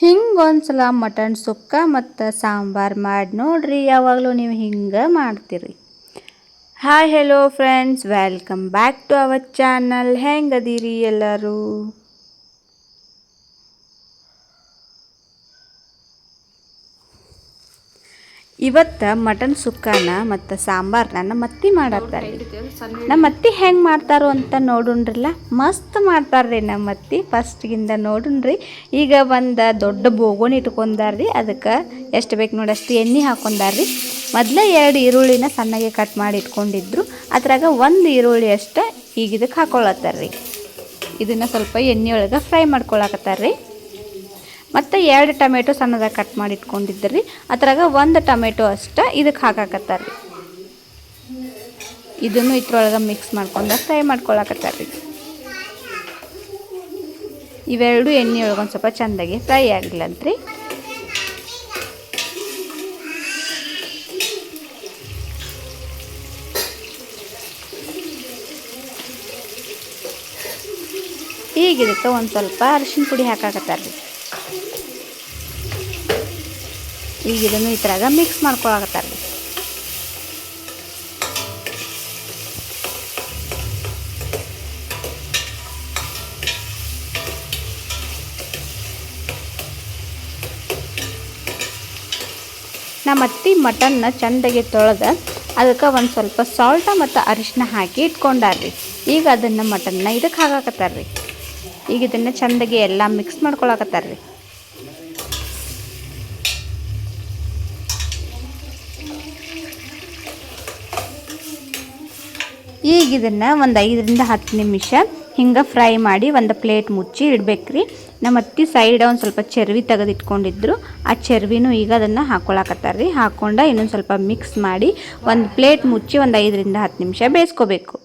ಹಿಂಗೊಂದ್ಸಲ mutton ಸುಕ್ಕ ಮತ್ತು ಸಾಂಬಾರು ಮಾಡಿ ನೋಡ್ರಿ. ಯಾವಾಗಲೂ ನೀವು ಹಿಂಗೆ ಮಾಡ್ತೀರಿ. Hi hello friends, welcome back to our channel. ಹೆಂಗದೀರಿ ಎಲ್ಲರೂ? ಇವತ್ತು ಮಟನ್ ಸುಕ್ಕಾನ ಮತ್ತು ಸಾಂಬಾರನ್ನ ನಮ್ಮ ಅತ್ತಿ ಮಾಡತ್ತಾರೆ. ನಮ್ಮ ಅತ್ತಿ ಹೆಂಗೆ ಮಾಡ್ತಾರೋ ಅಂತ ನೋಡುಣ್ರಲ್ಲ. ಮಸ್ತ್ ಮಾಡ್ತಾರ್ರಿ ನಮ್ಮ ಅತ್ತಿ. ಫಸ್ಟ್ಗಿಂದ ನೋಡುಣ್ರಿ. ಈಗ ಒಂದು ದೊಡ್ಡ ಬೋಗೋಣಿ ಇಟ್ಕೊಂಡಾರ್ರಿ. ಅದಕ್ಕೆ ಎಷ್ಟು ಬೇಕು ನೋಡಿ ಅಷ್ಟು ಎಣ್ಣೆ ಹಾಕೊಂಡಾರ್ರಿ. ಮೊದಲೇ 2 ಈರುಳ್ಳಿನ ಸಣ್ಣಗೆ ಕಟ್ ಮಾಡಿ ಇಟ್ಕೊಂಡಿದ್ರು. ಅದ್ರಾಗ 1 ಈರುಳ್ಳಿ ಅಷ್ಟು ಈಗ ಇದಕ್ಕೆ ಹಾಕೊಳತ್ತಾರ್ರಿ. ಇದನ್ನು ಸ್ವಲ್ಪ ಎಣ್ಣೆ ಒಳಗೆ ಫ್ರೈ ಮಾಡ್ಕೊಳಕತ್ತಾರ್ರಿ. ಮತ್ತು 2 ಟೊಮೆಟೊ ಸಣ್ಣದಾಗಿ ಕಟ್ ಮಾಡಿ ಇಟ್ಕೊಂಡಿದ್ರಿ. ಅದ್ರಾಗ 1 ಟೊಮೆಟೊ ಅಷ್ಟು ಇದಕ್ಕೆ ಹಾಕಾಕತ್ತಾರ್ರಿ. ಇದನ್ನು ಇದ್ರೊಳಗೆ ಮಿಕ್ಸ್ ಮಾಡ್ಕೊಂಡು ಫ್ರೈ ಮಾಡ್ಕೊಳಕತ್ತಾರ್ರಿ. ಇವೆರಡು ಎಣ್ಣೆ ಒಳಗೆ ಒಂದು ಸ್ವಲ್ಪ ಚೆಂದಾಗಿ ಫ್ರೈ ಆಗಿಲ್ಲಂತ್ರಿ. ಈಗ ಇದಕ್ಕೆ ಒಂದು ಸ್ವಲ್ಪ ಅರಿಶಿನ ಪುಡಿ ಹಾಕಾಕತ್ತಾರ್ರಿ. ಈಗ ಇದನ್ನು ಈ ಥರ ಮಿಕ್ಸ್ ಮಾಡ್ಕೊಳಕತ್ತಾರ್ರಿ. ನಮ್ಮ ಅತ್ತಿ ಮಟನ್ನ ಚೆಂದಾಗಿ ತೊಳೆದ ಅದಕ್ಕೆ ಒಂದು ಸ್ವಲ್ಪ ಸಾಲ್ಟ ಮತ್ತು ಅರಿಶಿನ ಹಾಕಿ ಇಟ್ಕೊಂಡಾರ್ರಿ. ಈಗ ಅದನ್ನು ಮಟನ್ನ ಇದಕ್ಕೆ ಹಾಕಾಕತ್ತಾರ್ರಿ. ಈಗ ಇದನ್ನು ಚೆಂದಾಗಿ ಎಲ್ಲ ಮಿಕ್ಸ್ ಮಾಡ್ಕೊಳಕತ್ತಾರ್ರಿ. ಈಗ ಇದನ್ನು ಒಂದು 5ರಿಂದ 10 ನಿಮಿಷ ಹಿಂಗೆ ಫ್ರೈ ಮಾಡಿ ಒಂದು ಪ್ಲೇಟ್ ಮುಚ್ಚಿ ಇಡಬೇಕ್ರಿ. ನಮ್ಮ ಅತ್ತಿ ಸೈಡ್ ಒಂದು ಸ್ವಲ್ಪ ಚರ್ವಿ ತೆಗೆದಿಟ್ಕೊಂಡಿದ್ರು. ಆ ಚರ್ವಿನೂ ಈಗ ಅದನ್ನು ಹಾಕ್ಕೊಳಕತ್ತಾರ್ರಿ. ಹಾಕ್ಕೊಂಡು ಇನ್ನೊಂದು ಸ್ವಲ್ಪ ಮಿಕ್ಸ್ ಮಾಡಿ ಒಂದು ಪ್ಲೇಟ್ ಮುಚ್ಚಿ ಒಂದು 5ರಿಂದ 10 ನಿಮಿಷ ಬೇಯಿಸ್ಕೋಬೇಕು.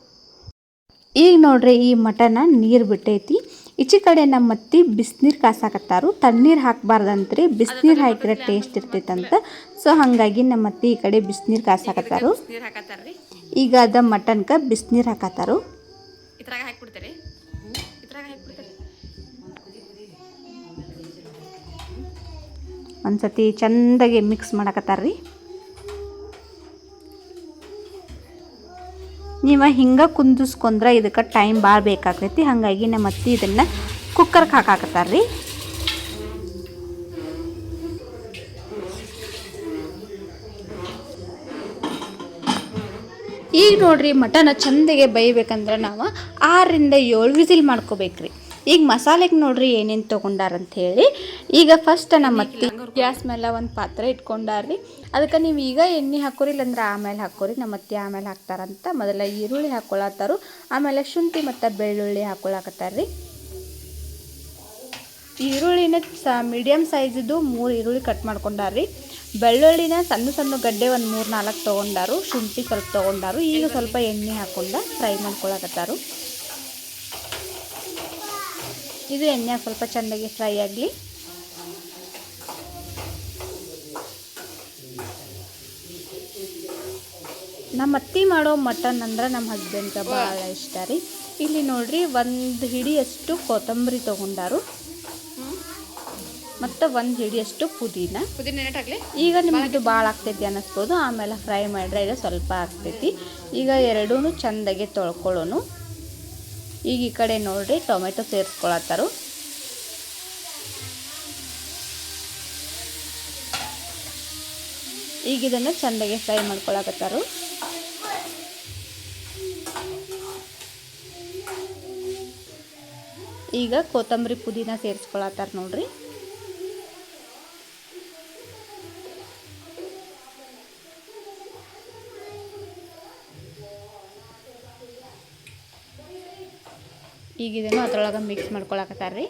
ಈಗ ನೋಡ್ರಿ, ಈ ಮಟನ ನೀರು ಬಿಟ್ಟೈತಿ. ಈಚೆ ಕಡೆ ನಮ್ಮ ಅತ್ತಿ ಬಿಸಿನೀರು ಕಾಸಾಕತ್ತಾರು. ತಣ್ಣೀರು ಹಾಕಬಾರ್ದಂತ್ರಿ, ಬಿಸಿನೀರು ಹಾಕಿದ್ರೆ ಟೇಸ್ಟ್ ಇರ್ತೈತಂತ. ಸೊ ಹಾಗಾಗಿ ನಮ್ಮ ಅತ್ತಿ ಈ ಕಡೆ ಬಿಸಿನೀರು ಕಾಸಾಕತ್ತಾರು. ಈಗ ಅದ ಮಟನ್ಗೆ ಬಿಸಿನೀರು ಹಾಕತ್ತಾರು. ಒಂದ್ಸತಿ ಚೆಂದಾಗಿ ಮಿಕ್ಸ್ ಮಾಡಕತ್ತಾರ್ರಿ. ನೀವು ಹಿಂಗೆ ಕುದಿಸ್ಕೊಂಡ್ರೆ ಇದಕ್ಕೆ ಟೈಮ್ ಭಾಳ ಬೇಕಾಗ್ತೈತಿ. ಹಾಗಾಗಿ ನಮ್ಮ ಅತ್ತಿ ಇದನ್ನು ಕುಕ್ಕರ್ಗೆ ಹಾಕಾಕತ್ತಾರ್ರಿ. ಈಗ ನೋಡ್ರಿ, ಮಟನ್ ಚೆಂದಾಗೆ ಬೇಯಬೇಕಂದ್ರೆ ನಾವು 6ರಿಂದ 7 ವಿಸಿಲ್ ಮಾಡ್ಕೋಬೇಕ್ರಿ. ಈಗ ಮಸಾಲೆಗೆ ನೋಡ್ರಿ ಏನೇನು ತೊಗೊಂಡಾರಂತ ಹೇಳಿ. ಈಗ ಫಸ್ಟ್ ನಮ್ಮ ಅತ್ತಿ ಗ್ಯಾಸ್ ಮೇಲೆ ಒಂದು ಪಾತ್ರೆ ಇಟ್ಕೊಂಡಾರ್ರಿ. ಅದಕ್ಕೆ ನೀವು ಈಗ ಎಣ್ಣೆ ಹಾಕೋರಿ, ಇಲ್ಲಾಂದ್ರೆ ಆಮೇಲೆ ಹಾಕೋರಿ. ನಮ್ಮ ಅತ್ತಿ ಆಮೇಲೆ ಹಾಕ್ತಾರಂತ. ಮೊದಲ ಈರುಳ್ಳಿ ಹಾಕ್ಕೊಳತ್ತಾರು, ಆಮೇಲೆ ಶುಂಠಿ ಮತ್ತು ಬೆಳ್ಳುಳ್ಳಿ ಹಾಕ್ಕೊಳಕತ್ತಾರ್ರಿ. ಈರುಳ್ಳಿನ ಮೀಡಿಯಮ್ ಸೈಜಿದ್ದು 3 ಈರುಳ್ಳಿ ಕಟ್ ಮಾಡ್ಕೊಂಡಾರ್ರಿ. ಬೆಳ್ಳುಳ್ಳಿನ ಸಣ್ಣ ಸಣ್ಣ ಗಡ್ಡೆ ಒಂದು 3-4 ತೊಗೊಂಡಾರು. ಶುಂಠಿ ಸ್ವಲ್ಪ ತೊಗೊಂಡಾರು. ಈಗ ಸ್ವಲ್ಪ ಎಣ್ಣೆ ಹಾಕ್ಕೊಂಡು ಫ್ರೈ ಮಾಡ್ಕೊಳಕತ್ತಾರು. ಇದು ಎಣ್ಣೆ ಸ್ವಲ್ಪ ಚೆಂದಾಗಿ ಫ್ರೈ ಆಗಲಿ. ನಮ್ಮ ಅತ್ತಿ ಮಾಡೋ ಮಟನ್ ಅಂದ್ರೆ ನಮ್ಮ ಹಸ್ಬೆಂಡ್ಗೆ ಭಾಳ ಇಷ್ಟ ರೀ. ಇಲ್ಲಿ ನೋಡ್ರಿ, 1 ಹಿಡಿಯಷ್ಟು ಕೊತ್ತಂಬರಿ ತೊಗೊಂಡಾರು ಮತ್ತು 1 ಹಿಡಿಯಷ್ಟು ಪುದೀನ. ಈಗ ನಿಮ್ಮದು ಭಾಳ ಆಗ್ತೈತಿ ಅನ್ನಿಸ್ಬೋದು, ಆಮೇಲೆ ಫ್ರೈ ಮಾಡಿದ್ರೆ ಇದು ಸ್ವಲ್ಪ ಆಗ್ತೈತಿ. ಈಗ ಎರಡೂ ಚೆಂದಾಗಿ ತೊಳ್ಕೊಳ್ಳೋನು. ಈಗ ಈ ಕಡೆ ನೋಡ್ರಿ ಟೊಮೆಟೊ ಸೇರಿಸ್ಕೊಳತ್ತಾರು. ಈಗ ಇದನ್ನು ಚೆಂದಾಗಿ ಫ್ರೈ ಮಾಡ್ಕೊಳಕತ್ತಾರು. ಈಗ ಕೊತ್ತಂಬರಿ ಪುದೀನ ಸೇರಿಸ್ಕೊಳತ್ತಾರ ನೋಡ್ರಿ. ಈಗ ಇದನ್ನು ಅದರೊಳಗೆ ಮಿಕ್ಸ್ ಮಾಡ್ಕೊಳಕತ್ತಾರ್ರಿ.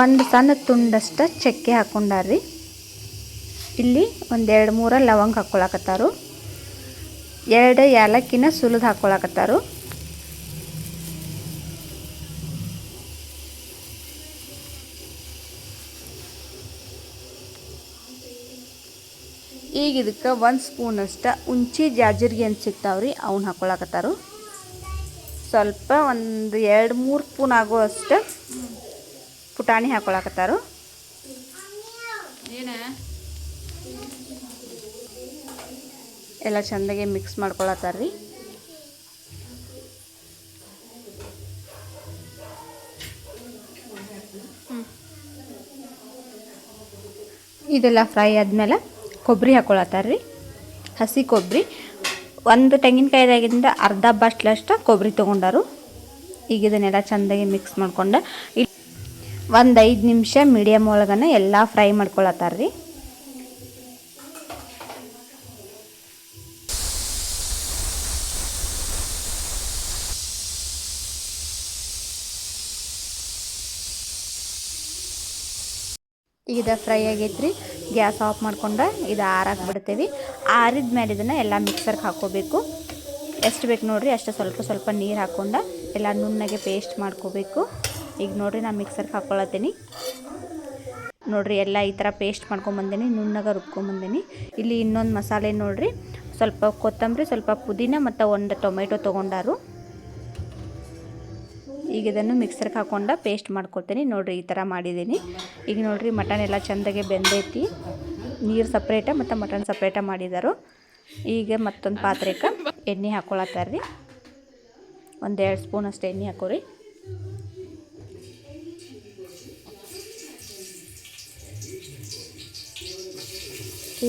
ಒಂದು ಸಣ್ಣ ತುಂಡಷ್ಟು ಚಕ್ಕೆ ಹಾಕ್ಕೊಂಡಾರ್ರಿ. ಇಲ್ಲಿ 1-2-3 ಲವಂಗ ಹಾಕ್ಕೊಳಕತ್ತಾರು. 2 ಏಲಕ್ಕಿನ ಸುಲಿದು ಹಾಕ್ಕೊಳಕತ್ತಾರು. ಈಗ ಇದಕ್ಕೆ 1 ಸ್ಪೂನಷ್ಟು ಉಂಚಿ ಜಾಜೀರಿಗೆ ಏನು ಸಿಗ್ತಾವ್ರಿ ಅವನ್ನ ಹಾಕ್ಕೊಳಕತ್ತಾರು. ಸ್ವಲ್ಪ ಒಂದು 2-3 ಸ್ಪೂನ್ ಆಗುವಷ್ಟು ಪುಟಾಣಿ ಹಾಕ್ಕೊಳಕತ್ತಾರು. ಎಲ್ಲ ಚೆಂದಾಗಿ ಮಿಕ್ಸ್ ಮಾಡ್ಕೊಳತ್ತಾರ್ರಿ. ಇದೆಲ್ಲ ಫ್ರೈ ಆದಮೇಲೆ ಕೊಬ್ಬರಿ ಹಾಕ್ಕೊಳತ್ತಾರ್ರಿ. ಹಸಿ ಕೊಬ್ಬರಿ ಒಂದು ತೆಂಗಿನಕಾಯಿದಾಗಿಂದ ಅರ್ಧ ಬಟ್ಲಷ್ಟು ಕೊಬ್ಬರಿ ತೊಗೊಂಡಾರು. ಈಗ ಇದನ್ನೆಲ್ಲ ಚೆಂದಾಗಿ ಮಿಕ್ಸ್ ಮಾಡ್ಕೊಂಡು ಒಂದು 5 ನಿಮಿಷ ಮೀಡಿಯಮ್ ಒಳಗನೆ ಎಲ್ಲ ಫ್ರೈ ಮಾಡ್ಕೊಳತ್ತಾರ್ರಿ. ಈಗ ಫ್ರೈ ಆಗೈತ್ರಿ. ಗ್ಯಾಸ್ ಆಫ್ ಮಾಡ್ಕೊಂಡು ಇದು ಆರಾಕ್ ಬಿಡ್ತೇವೆ. ಆರಿದ ಮೇಲೆ ಇದನ್ನು ಎಲ್ಲ ಮಿಕ್ಸರ್ಗೆ ಹಾಕ್ಕೋಬೇಕು. ಎಷ್ಟು ಬೇಕು ನೋಡಿರಿ ಅಷ್ಟು ಸ್ವಲ್ಪ ನೀರು ಹಾಕ್ಕೊಂಡು ಎಲ್ಲ ನುಣ್ಣಗೆ ಪೇಸ್ಟ್ ಮಾಡ್ಕೋಬೇಕು. ಈಗ ನೋಡಿರಿ ನಾನು ಮಿಕ್ಸರ್ಗೆ ಹಾಕ್ಕೊಳತ್ತೀನಿ. ನೋಡಿರಿ ಎಲ್ಲ ಈ ಥರ ಪೇಸ್ಟ್ ಮಾಡ್ಕೊಂಬಂದೇನಿ, ನುಣ್ಣಗೆ ರುಬ್ಕೊಂಬಂದೇನಿ. ಇಲ್ಲಿ ಇನ್ನೊಂದು ಮಸಾಲೆ ನೋಡಿರಿ, ಸ್ವಲ್ಪ ಕೊತ್ತಂಬರಿ, ಸ್ವಲ್ಪ ಪುದೀನ ಮತ್ತು 1 ಟೊಮೆಟೊ ತೊಗೊಂಡಾರು. ಈಗ ಇದನ್ನು ಮಿಕ್ಸರ್ಗೆ ಹಾಕ್ಕೊಂಡು ಪೇಸ್ಟ್ ಮಾಡ್ಕೊತೀನಿ. ನೋಡಿರಿ ಈ ಥರ ಮಾಡಿದ್ದೀನಿ. ಈಗ ನೋಡಿರಿ ಮಟನ್ ಎಲ್ಲ ಚೆಂದಾಗೆ ಬೆಂದೈತಿ. ನೀರು ಸಪ್ರೇಟ ಮತ್ತು ಮಟನ್ ಸಪ್ರೇಟ ಮಾಡಿದಾರು. ಈಗ ಮತ್ತೊಂದು ಪಾತ್ರೆಗೆ ಎಣ್ಣೆ ಹಾಕ್ಕೊಳತ್ತಾರ್ರಿ. 1-2 ಸ್ಪೂನ್ ಅಷ್ಟು ಎಣ್ಣೆ ಹಾಕೋರಿ.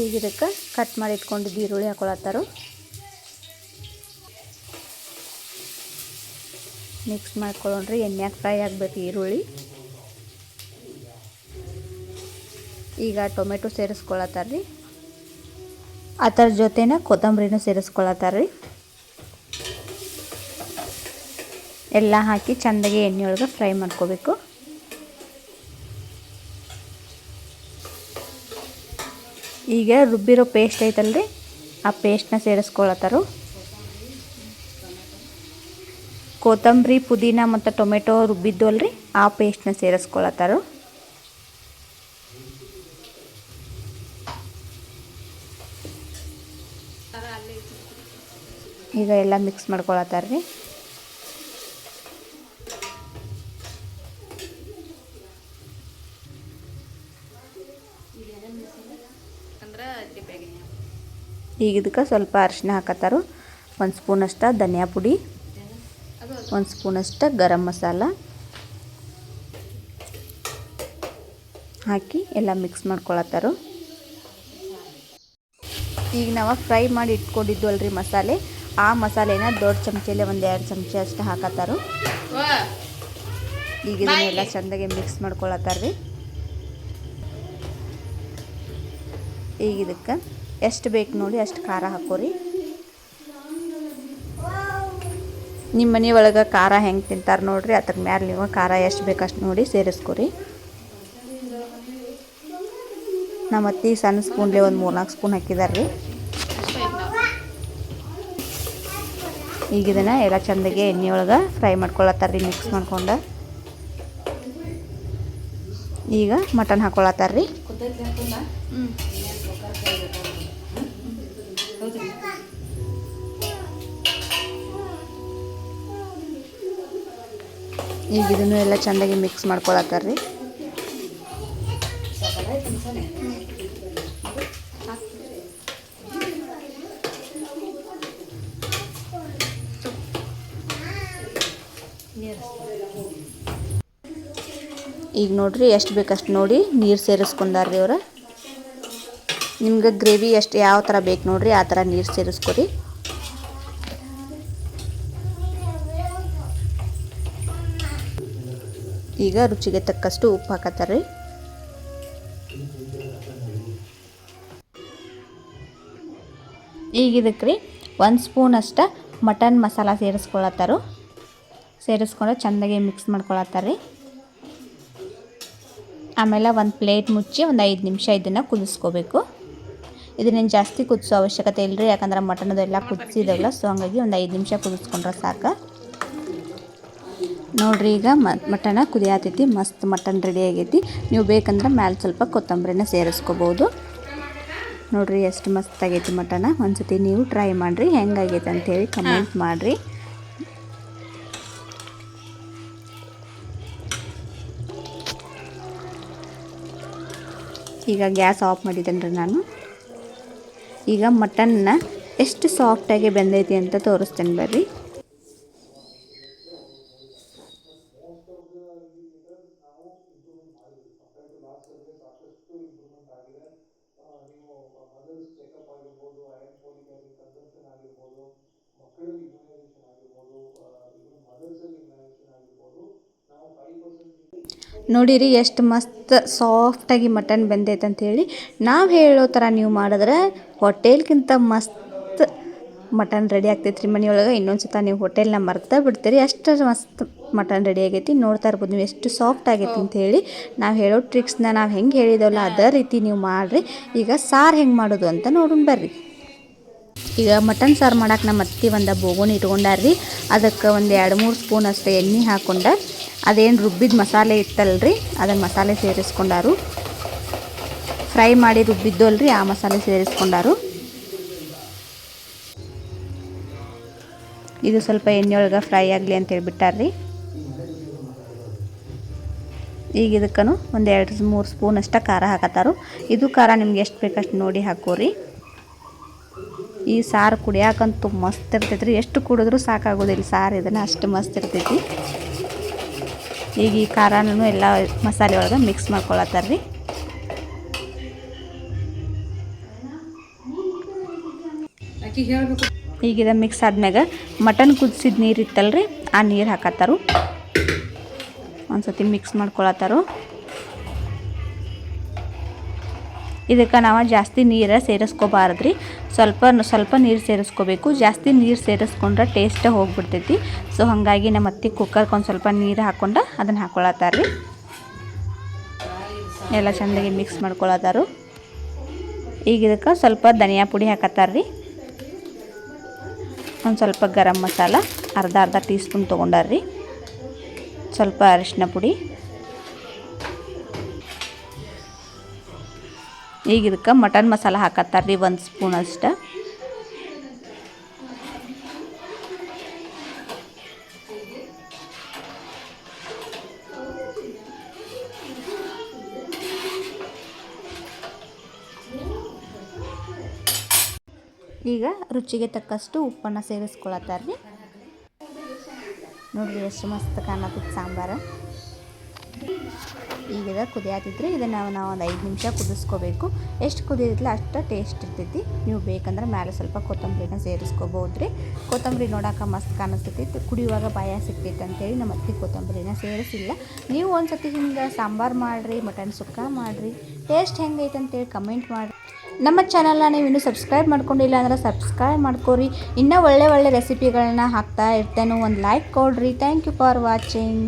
ಈಗ ಇದಕ್ಕೆ ಕಟ್ ಮಾಡಿ ಇಟ್ಕೊಂಡಿದ್ದು ಈರುಳ್ಳಿ ಹಾಕ್ಕೊಳತ್ತಾರು. ಮಿಕ್ಸ್ ಮಾಡ್ಕೊಳ್ಳೋಣ್ರಿ. ಎಣ್ಣೆಗೆ ಫ್ರೈ ಆಗಬೇಕು ಈರುಳ್ಳಿ. ಈಗ ಟೊಮೆಟೊ ಸೇರಿಸ್ಕೊಳತ್ತಾರ್ರಿ. ಅದರ ಜೊತೆನ ಕೊತ್ತಂಬರಿನೂ ಸೇರಿಸ್ಕೊಳತ್ತಾರ್ರಿ. ಎಲ್ಲ ಹಾಕಿ ಚೆಂದಾಗಿ ಎಣ್ಣೆಯೊಳಗೆ ಫ್ರೈ ಮಾಡ್ಕೋಬೇಕು. ಈಗ ರುಬ್ಬಿರೋ ಪೇಸ್ಟ್ ಐತಲ್ರಿ, ಆ ಪೇಸ್ಟ್ನ ಸೇರಿಸ್ಕೊಳತ್ತಾರು. ಕೊತ್ತಂಬರಿ, ಪುದೀನ ಮತ್ತು ಟೊಮೆಟೊ ರುಬ್ಬಿದ್ದು ಅಲ್ರಿ, ಆ ಪೇಸ್ಟ್ನ ಸೇರಿಸ್ಕೊಳತ್ತಾರು. ಈಗ ಎಲ್ಲ ಮಿಕ್ಸ್ ಮಾಡ್ಕೊಳತ್ತಾರ್ರಿ. ಈಗ ಇದಕ್ಕೆ ಸ್ವಲ್ಪ ಅರಿಶಿನ ಹಾಕತ್ತಾರು. 1 ಸ್ಪೂನಷ್ಟು ಧನಿಯಾ ಪುಡಿ, 1 ಸ್ಪೂನಷ್ಟು ಗರಂ ಮಸಾಲ ಹಾಕಿ ಎಲ್ಲ ಮಿಕ್ಸ್ ಮಾಡ್ಕೊಳತ್ತಾರು. ಈಗ ನಾವು ಫ್ರೈ ಮಾಡಿ ಇಟ್ಕೊಂಡಿದ್ದು ಅಲ್ರಿ ಮಸಾಲೆ, ಆ ಮಸಾಲೆನ ದೊಡ್ಡ ಚಮಚೆಲೆ 1-2 ಚಮಚ ಅಷ್ಟು ಹಾಕತ್ತಾರು. ಈಗ ಇದನ್ನೆಲ್ಲ ಚೆಂದಾಗಿ ಮಿಕ್ಸ್ ಮಾಡ್ಕೊಳತ್ತಾರ್ರಿ. ಈಗ ಇದಕ್ಕೆ ಎಷ್ಟು ಬೇಕು ನೋಡಿ ಅಷ್ಟು ಖಾರ ಹಾಕೋರಿ. ನಿಮ್ಮ ಮನೆ ಒಳಗೆ ಖಾರ ಹೆಂಗೆ ತಿಂತಾರೆ ನೋಡಿರಿ, ಅದ್ರ ಮ್ಯಾಲೆ ನೀವು ಖಾರ ಎಷ್ಟು ಬೇಕಷ್ಟು ನೋಡಿ ಸೇರಿಸ್ಕೊರಿ. ನಮ್ಮ ಅತ್ತಿ ಸಣ್ಣ ಸ್ಪೂನ್ಲೆ 3-4 ಸ್ಪೂನ್ ಹಾಕಿದಾರ್ರಿ. ಈಗ ಇದನ್ನು ಎಲ್ಲ ಚೆಂದಾಗಿ ಎಣ್ಣೆ ಒಳಗೆ ಫ್ರೈ ಮಾಡ್ಕೊಳತ್ತಾರ್ರಿ ಮಿಕ್ಸ್ ಮಾಡ್ಕೊಂಡು. ಈಗ ಮಟನ್ ಹಾಕ್ಕೊಳತ್ತಾರ್ರಿ. ಈಗ ಇದನ್ನು ಎಲ್ಲ ಚೆಂದಾಗಿ ಮಿಕ್ಸ್ ಮಾಡ್ಕೊಳತ್ತಾರ್ರಿ. ಈಗ ನೋಡ್ರಿ ಎಷ್ಟು ಬೇಕಷ್ಟು ನೋಡಿ ನೀರು ಸೇರಿಸ್ಕೊಂಡಾರ್ರಿ ಅವ್ರು. ನಿಮ್ಗೆ ಗ್ರೇವಿ ಎಷ್ಟು ಯಾವ ಥರ ಬೇಕು ನೋಡ್ರಿ ಆ ಥರ ನೀರು ಸೇರಿಸ್ಕೊರಿ. ಈಗ ರುಚಿಗೆ ತಕ್ಕಷ್ಟು ಉಪ್ಪು ಹಾಕತ್ತಾರ್ರಿ. ಈಗ ಇದಕ್ಕೆ ರೀ 1 ಸ್ಪೂನ್ ಅಷ್ಟು ಮಟನ್ ಮಸಾಲ ಸೇರಿಸ್ಕೊಳತ್ತಾರು. ಸೇರಿಸ್ಕೊಂಡು ಚೆಂದಾಗಿ ಮಿಕ್ಸ್ ಮಾಡ್ಕೊಳತ್ತಾರ್ರಿ. ಆಮೇಲೆ ಒಂದು ಪ್ಲೇಟ್ ಮುಚ್ಚಿ ಒಂದು 5 ನಿಮಿಷ ಇದನ್ನು ಕುದಿಸ್ಕೋಬೇಕು. ಇದನ್ನೇನು ಜಾಸ್ತಿ ಕುದಿಸೋ ಅವಶ್ಯಕತೆ ಇಲ್ಲರಿ, ಯಾಕಂದ್ರೆ ಮಟನದೆಲ್ಲ ಕುದಿಸಿದಾಗಲ್ಲ. ಸೊ ಹಾಗಾಗಿ ಒಂದು 5 ನಿಮಿಷ ಕುದಿಸ್ಕೊಂಡ್ರೆ ಸಾಕು. ನೋಡಿರಿ ಈಗ ಮಟನ ಕುದಿಯಾತೈತಿ, ಮಸ್ತ್ ಮಟನ್ ರೆಡಿ ಆಗೈತಿ. ನೀವು ಬೇಕಂದ್ರೆ ಮ್ಯಾಲೆ ಸ್ವಲ್ಪ ಕೊತ್ತಂಬರಿನ ಸೇರಿಸ್ಕೋಬೋದು. ನೋಡಿರಿ ಎಷ್ಟು ಮಸ್ತ್ ಆಗೈತಿ ಮಟನ. ಒಂದ್ಸತಿ ನೀವು ಟ್ರೈ ಮಾಡಿರಿ, ಹೆಂಗಾಗೈತೆ ಅಂಥೇಳಿ ಕಮೆಂಟ್ ಮಾಡಿರಿ. ಈಗ ಗ್ಯಾಸ್ ಆಫ್ ಮಾಡಿದ್ದೇನೆ ರೀ ನಾನು. ಈಗ ಮಟನ್ನ ಎಷ್ಟು ಸಾಫ್ಟಾಗಿ ಬೆಂದೈತಿ ಅಂತ ತೋರಿಸ್ತೇನೆ ಬರ್ರಿ. ನೋಡಿರಿ ಎಷ್ಟು ಮಸ್ತ್ ಸಾಫ್ಟಾಗಿ ಮಟನ್ ಬೆಂದೈತೆ ಅಂಥೇಳಿ. ನಾವು ಹೇಳೋ ಥರ ನೀವು ಮಾಡಿದ್ರೆ ಹೋಟೆಲ್ಗಿಂತ ಮಸ್ತ್ ಮಟನ್ ರೆಡಿ ಆಗ್ತೈತೆ ರೀ ಮನೆಯೊಳಗೆ. ಇನ್ನೊಂದು ಸತ ನೀವು ಹೋಟೆಲ್ನ ಮರ್ತಾ ಬಿಡ್ತೀರಿ, ಅಷ್ಟು ಮಸ್ತ್ ಮಟನ್ ರೆಡಿ ಆಗೈತಿ. ನೋಡ್ತಾ ಇರ್ಬೋದು ನೀವು ಎಷ್ಟು ಸಾಫ್ಟ್ ಆಗೈತಿ ಅಂಥೇಳಿ. ನಾವು ಹೇಳೋ ಟ್ರಿಕ್ಸ್ನ ನಾವು ಹೆಂಗೆ ಹೇಳಿದವಲ್ಲ ಅದೇ ರೀತಿ ನೀವು ಮಾಡಿರಿ. ಈಗ ಸಾರು ಹೆಂಗೆ ಮಾಡೋದು ಅಂತ ನೋಡೋಣ ಬರ್ರಿ. ಈಗ ಮಟನ್ ಸಾರು ಮಾಡಕ್ಕೆ ನಮ್ಮ ಅತ್ತಿ ಒಂದು ಬೋಗುಣಿ ಇಟ್ಕೊಂಡಾರ್ರಿ. ಅದಕ್ಕೆ ಒಂದು 2-3 ಸ್ಪೂನ್ ಅಷ್ಟು ಎಣ್ಣೆ ಹಾಕ್ಕೊಂಡು ಅದೇನು ರುಬ್ಬಿದ ಮಸಾಲೆ ಇತ್ತಲ್ರಿ ಅದನ್ನು ಮಸಾಲೆ ಸೇರಿಸ್ಕೊಂಡಾರು. ಫ್ರೈ ಮಾಡಿ ರುಬ್ಬಿದ್ದು ಅಲ್ರಿ ಆ ಮಸಾಲೆ ಸೇರಿಸ್ಕೊಂಡಾರು. ಇದು ಸ್ವಲ್ಪ ಎಣ್ಣೆಯೊಳಗೆ ಫ್ರೈ ಆಗಲಿ ಅಂತ ಹೇಳ್ಬಿಟ್ಟಾರ್ರಿ. ಈಗ ಇದಕ್ಕೂ ಒಂದು 2-3 ಸ್ಪೂನ್ ಅಷ್ಟು ಖಾರ ಹಾಕತ್ತಾರು. ಇದು ಖಾರ ನಿಮ್ಗೆ ಎಷ್ಟು ಬೇಕಷ್ಟು ನೋಡಿ ಹಾಕೋರಿ. ಈ ಸಾರು ಕುಡಿಯಾಕಂತೂ ಮಸ್ತ್ ಇರ್ತೈತೆ ರೀ, ಎಷ್ಟು ಕುಡಿದ್ರೂ ಸಾಕಾಗೋದಿಲ್ಲ ಸಾರು. ಇದನ್ನು ಅಷ್ಟು ಮಸ್ತ್ ಇರ್ತೈತಿ. ಈಗ ಈ ಖಾರನೂ ಎಲ್ಲ ಮಸಾಲೆ ಒಳಗೆ ಮಿಕ್ಸ್ ಮಾಡ್ಕೊಳತ್ತಾರ ರೀ. ಈಗ ಇದು ಮಿಕ್ಸ್ ಆದ್ಮ್ಯಾಗ ಮಟನ್ ಕುದಿಸಿದ ನೀರು ಇತ್ತಲ್ರಿ ಆ ನೀರು ಹಾಕತ್ತಾರು. ಒಂದ್ಸತಿ ಮಿಕ್ಸ್ ಮಾಡ್ಕೊಳತ್ತಾರು. ಇದಕ್ಕೆ ನಾವು ಜಾಸ್ತಿ ನೀರು ಸೇರಿಸ್ಕೋಬಾರ್ದ್ರಿ, ಸ್ವಲ್ಪ ನೀರು ಸೇರಿಸ್ಕೋಬೇಕು. ಜಾಸ್ತಿ ನೀರು ಸೇರಿಸ್ಕೊಂಡ್ರೆ ಟೇಸ್ಟೇ ಹೋಗ್ಬಿಡ್ತೈತಿ. ಸೊ ಹಾಗಾಗಿ ನಮ್ಮ ಅತ್ತಿ ಕುಕ್ಕರ್ಗೆ ಒಂದು ಸ್ವಲ್ಪ ನೀರು ಹಾಕ್ಕೊಂಡು ಅದನ್ನು ಹಾಕ್ಕೊಳತ್ತಾರ್ರಿ. ಎಲ್ಲ ಚೆಂದಾಗಿ ಮಿಕ್ಸ್ ಮಾಡ್ಕೊಳತ್ತಾರು. ಈಗ ಇದಕ್ಕೆ ಸ್ವಲ್ಪ ಧನಿಯಾ ಪುಡಿ ಹಾಕತ್ತಾರ್ರಿ. ಒಂದು ಸ್ವಲ್ಪ ಗರಂ ಮಸಾಲ ಅರ್ಧ ಟೀ ಸ್ಪೂನ್ ತೊಗೊಂಡಾರ್ರಿ. ಸ್ವಲ್ಪ ಅರಿಶಿನ ಪುಡಿ. ಈಗ ಇದಕ್ಕೆ ಮಟನ್ ಮಸಾಲ ಹಾಕತ್ತಾರ್ರಿ 1 ಸ್ಪೂನ್ ಅಷ್ಟು. ಈಗ ರುಚಿಗೆ ತಕ್ಕಷ್ಟು ಉಪ್ಪನ್ನು ಸೇರಿಸ್ಕೊಳತ್ತಾರ್ರಿ. ನೋಡಿರಿ ಎಷ್ಟು ಮಸ್ತ್ ಕಾಣತ್ತಿತ್ತು ಸಾಂಬಾರು. ಈಗ ಕುದಿಯಾತಿದ್ರಿ. ಇದನ್ನು ನಾವು ಒಂದು 5 ನಿಮಿಷ ಕುದಿಸ್ಕೋಬೇಕು. ಎಷ್ಟು ಕುದಿಯತ್ತಲ್ಲ ಅಷ್ಟು ಟೇಸ್ಟ್ ಇರ್ತೈತಿ. ನೀವು ಬೇಕಂದ್ರೆ ಮೇಲೆ ಸ್ವಲ್ಪ ಕೊತ್ತಂಬರಿನ ಸೇರಿಸ್ಕೋಬೋದು ರೀ. ಕೊತ್ತಂಬರಿ ನೋಡೋಕೆ ಮಸ್ತ್ ಕಾಣಿಸ್ತೈತಿ, ಕುಡಿಯುವಾಗ ಬಾಯ ಸಿಗ್ತೈತೆ ಅಂತೇಳಿ ನಮ್ಮ ಅತ್ತಿ ಕೊತ್ತಂಬರಿನ ಸೇರಿಸಿಲ್ಲ. ನೀವು ಒಂದು ಸತಿ ಹಿಂಗೆ ಸಾಂಬಾರು ಮಾಡಿರಿ, ಮಟನ್ ಸುಕ್ಕ ಮಾಡಿರಿ, ಟೇಸ್ಟ್ ಹೆಂಗೈತೆ ಅಂತೇಳಿ ಕಮೆಂಟ್ ಮಾಡಿರಿ. ನಮ್ಮ ಚಾನಲ್ನ ನೀವು ಇನ್ನೂ ಸಬ್ಸ್ಕ್ರೈಬ್ ಮಾಡ್ಕೊಂಡಿಲ್ಲ ಅಂದ್ರೆ ಸಬ್ಸ್ಕ್ರೈಬ್ ಮಾಡ್ಕೊರಿ. ಇನ್ನೂ ಒಳ್ಳೆ ರೆಸಿಪಿಗಳನ್ನ ಹಾಕ್ತಾ ಇರ್ತೇನೆ. ಒಂದು ಲೈಕ್ ಕೊಡ್ರಿ. Thank you for watching.